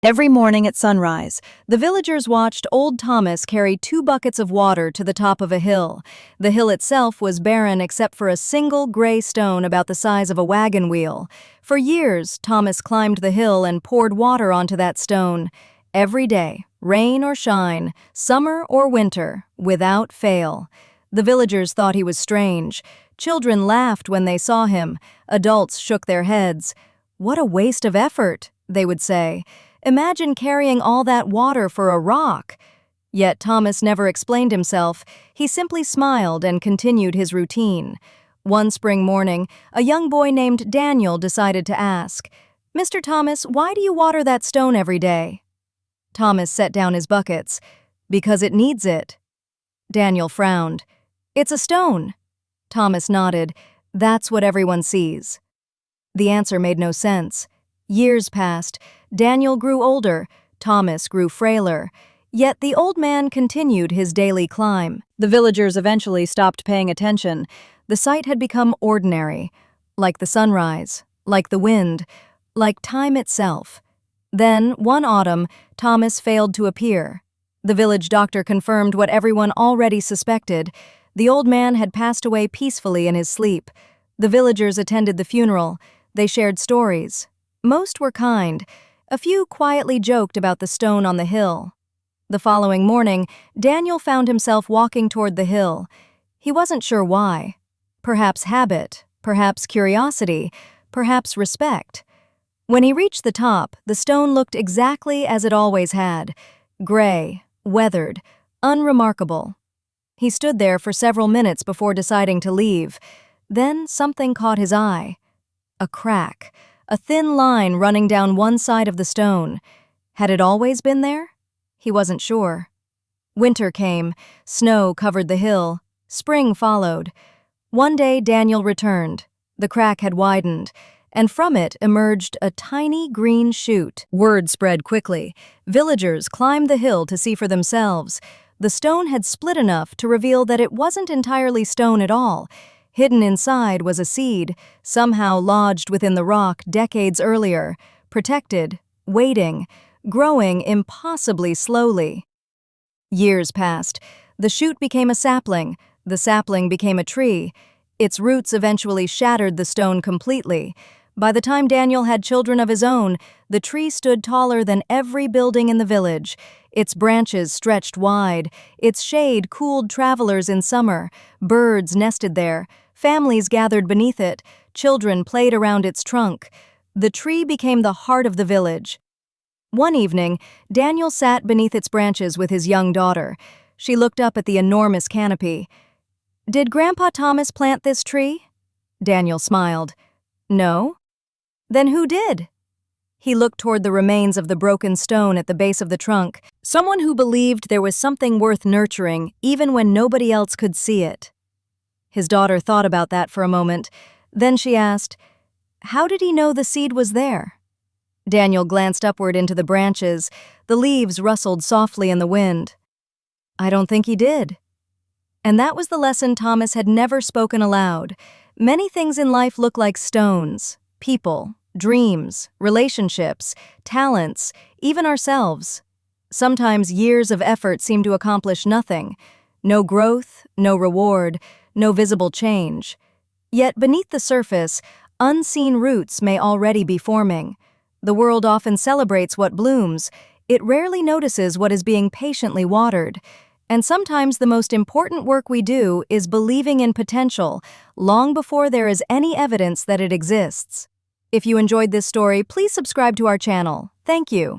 Every morning at sunrise, the villagers watched old Thomas carry 2 buckets of water to the top of a hill. The hill itself was barren except for a single gray stone about the size of a wagon wheel. For years, Thomas climbed the hill and poured water onto that stone. Every day, rain or shine, summer or winter, without fail. The villagers thought he was strange. Children laughed when they saw him. Adults shook their heads. "What a waste of effort," they would say. "Imagine carrying all that water for a rock." Yet Thomas never explained himself. He simply smiled and continued his routine. One spring morning, a young boy named Daniel decided to ask, "Mr. Thomas, why do you water that stone every day?" Thomas set down his buckets. "Because it needs it." Daniel frowned. "It's a stone." Thomas nodded. "That's what everyone sees." The answer made no sense. Years passed. Daniel grew older. Thomas grew frailer. Yet the old man continued his daily climb. The villagers eventually stopped paying attention. The sight had become ordinary, like the sunrise, like the wind, like time itself. Then, one autumn, Thomas failed to appear. The village doctor confirmed what everyone already suspected. The old man had passed away peacefully in his sleep. The villagers attended the funeral. They shared stories. Most were kind. A few quietly joked about the stone on the hill. The following morning, Daniel found himself walking toward the hill. He wasn't sure why. Perhaps habit, perhaps curiosity, perhaps respect. When he reached the top, the stone looked exactly as it always had. Gray, weathered, unremarkable. He stood there for several minutes before deciding to leave. Then something caught his eye. A crack. A thin line running down one side of the stone. Had it always been there? He wasn't sure. Winter came. Snow covered the hill. Spring followed. One day Daniel returned. The crack had widened, and from it emerged a tiny green shoot. Word spread quickly. Villagers climbed the hill to see for themselves. The stone had split enough to reveal that it wasn't entirely stone at all. Hidden inside was a seed, somehow lodged within the rock decades earlier, protected, waiting, growing impossibly slowly. Years passed. The shoot became a sapling. The sapling became a tree. Its roots eventually shattered the stone completely. By the time Daniel had children of his own, the tree stood taller than every building in the village. Its branches stretched wide. Its shade cooled travelers in summer. Birds nested there. Families gathered beneath it. Children played around its trunk. The tree became the heart of the village. One evening, Daniel sat beneath its branches with his young daughter. She looked up at the enormous canopy. "Did Grandpa Thomas plant this tree?" Daniel smiled. "No." "Then who did?" He looked toward the remains of the broken stone at the base of the trunk. Someone who believed there was something worth nurturing, even when nobody else could see it. His daughter thought about that for a moment. Then she asked, "How did he know the seed was there?" Daniel glanced upward into the branches. The leaves rustled softly in the wind. "I don't think he did." And that was the lesson Thomas had never spoken aloud. Many things in life look like stones. People, dreams, relationships, talents, even ourselves. Sometimes years of effort seem to accomplish nothing. No growth, no reward, no visible change. Yet beneath the surface, unseen roots may already be forming. The world often celebrates what blooms. It rarely notices what is being patiently watered. And sometimes the most important work we do is believing in potential, long before there is any evidence that it exists. If you enjoyed this story, please subscribe to our channel. Thank you.